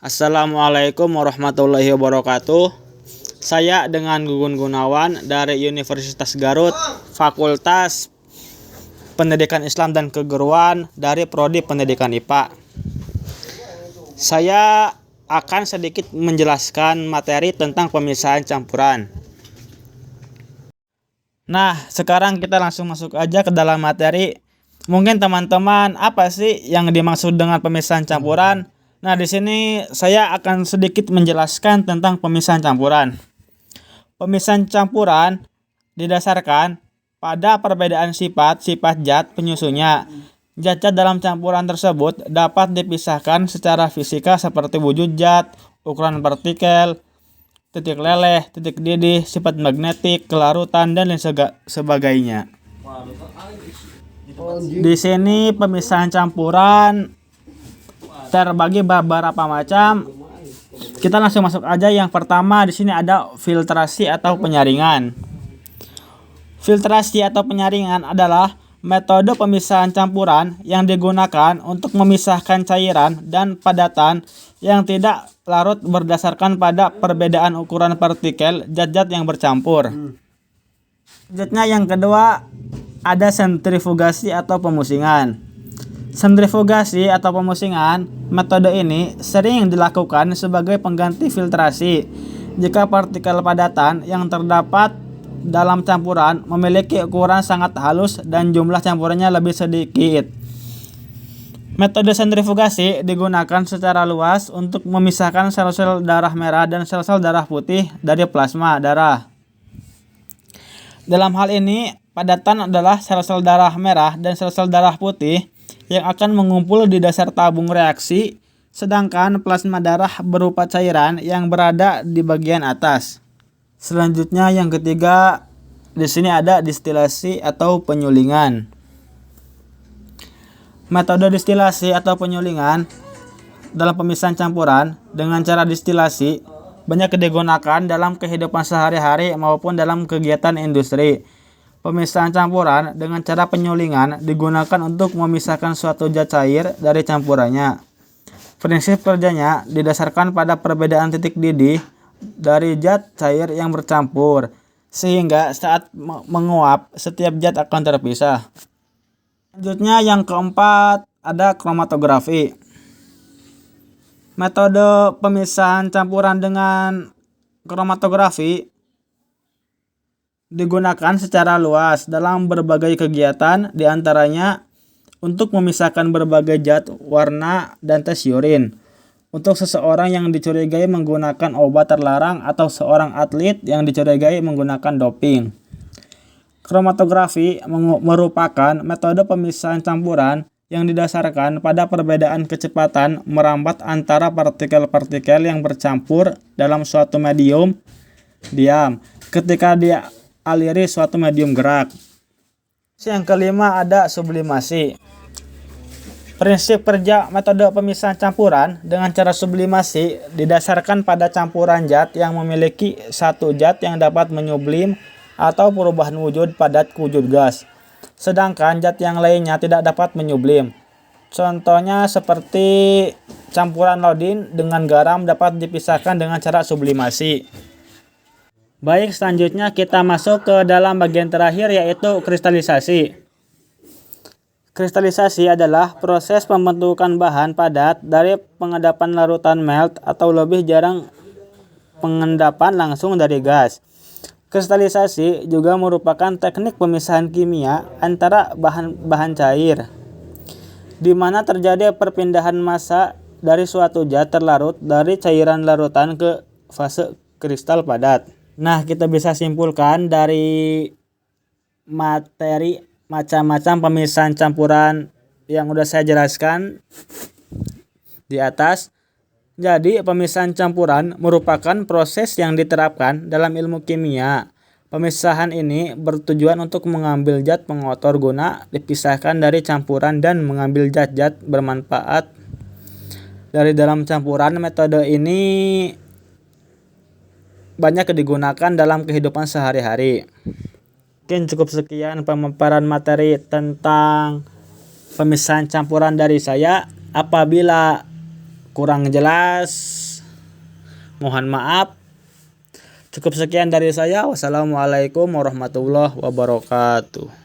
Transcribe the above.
Assalamualaikum warahmatullahi wabarakatuh. Saya dengan Gugun Gunawan dari Universitas Garut, Fakultas Pendidikan Islam dan Keguruan dari Prodi Pendidikan IPA. Saya akan sedikit menjelaskan materi tentang pemisahan campuran. Nah, sekarang kita langsung masuk aja ke dalam materi. Mungkin teman-teman, apa sih yang dimaksud dengan pemisahan campuran? Nah, di sini saya akan sedikit menjelaskan tentang pemisahan campuran. Pemisahan campuran didasarkan pada perbedaan sifat zat penyusunnya. Zat-zat dalam campuran tersebut dapat dipisahkan secara fisika seperti wujud zat, ukuran partikel, titik leleh, titik didih, sifat magnetik, kelarutan, dan lain sebagainya. Di sini pemisahan campuran terbagi beberapa macam. Kita langsung masuk aja. Yang pertama di sini ada filtrasi atau penyaringan. Filtrasi atau penyaringan adalah metode pemisahan campuran yang digunakan untuk memisahkan cairan dan padatan yang tidak larut berdasarkan pada perbedaan ukuran partikel zat-zat yang bercampur. Selanjutnya yang kedua ada sentrifugasi atau pemusingan. Sentrifugasi atau pemusingan, metode ini sering dilakukan sebagai pengganti filtrasi jika partikel padatan yang terdapat dalam campuran memiliki ukuran sangat halus dan jumlah campurannya lebih sedikit. Metode sentrifugasi digunakan secara luas untuk memisahkan sel-sel darah merah dan sel-sel darah putih dari plasma darah. Dalam hal ini, padatan adalah sel-sel darah merah dan sel-sel darah putih yang akan mengumpul di dasar tabung reaksi, sedangkan plasma darah berupa cairan yang berada di bagian atas. Selanjutnya yang ketiga, di sini ada distilasi atau penyulingan. Metode distilasi atau penyulingan dalam pemisahan campuran dengan cara distilasi banyak digunakan dalam kehidupan sehari-hari maupun dalam kegiatan industri. Pemisahan campuran dengan cara penyulingan digunakan untuk memisahkan suatu zat cair dari campurannya. Prinsip kerjanya didasarkan pada perbedaan titik didih dari zat cair yang bercampur, sehingga saat menguap setiap zat akan terpisah. Selanjutnya yang keempat ada kromatografi. Metode pemisahan campuran dengan kromatografi digunakan secara luas dalam berbagai kegiatan, diantaranya untuk memisahkan berbagai zat, warna, dan tes urin. Untuk seseorang yang dicurigai menggunakan obat terlarang atau seorang atlet yang dicurigai menggunakan doping. Kromatografi merupakan metode pemisahan campuran yang didasarkan pada perbedaan kecepatan merambat antara partikel-partikel yang bercampur dalam suatu medium diam ketika dia aliri suatu medium gerak. Yang kelima ada sublimasi. Prinsip kerja metode pemisahan campuran dengan cara sublimasi didasarkan pada campuran zat yang memiliki satu zat yang dapat menyublim atau perubahan wujud padat ke wujud gas, sedangkan zat yang lainnya tidak dapat menyublim. Contohnya seperti campuran iodin dengan garam dapat dipisahkan dengan cara sublimasi. Baik, selanjutnya kita masuk ke dalam bagian terakhir, yaitu kristalisasi. Kristalisasi adalah proses pembentukan bahan padat dari pengendapan larutan melt atau lebih jarang pengendapan langsung dari gas. Kristalisasi juga merupakan teknik pemisahan kimia antara bahan-bahan cair, di mana terjadi perpindahan massa dari suatu zat terlarut dari cairan larutan ke fase kristal padat. Nah, kita bisa simpulkan dari materi macam-macam pemisahan campuran yang udah saya jelaskan di atas. Jadi, pemisahan campuran merupakan proses yang diterapkan dalam ilmu kimia. Pemisahan ini bertujuan untuk mengambil zat pengotor guna dipisahkan dari campuran dan mengambil zat-zat bermanfaat dari dalam campuran. Metode ini banyak digunakan dalam kehidupan sehari-hari. Mungkin cukup sekian pemaparan materi tentang pemisahan campuran dari saya. Apabila kurang jelas Mohon maaf. Cukup sekian dari saya. Wassalamualaikum warahmatullahi wabarakatuh.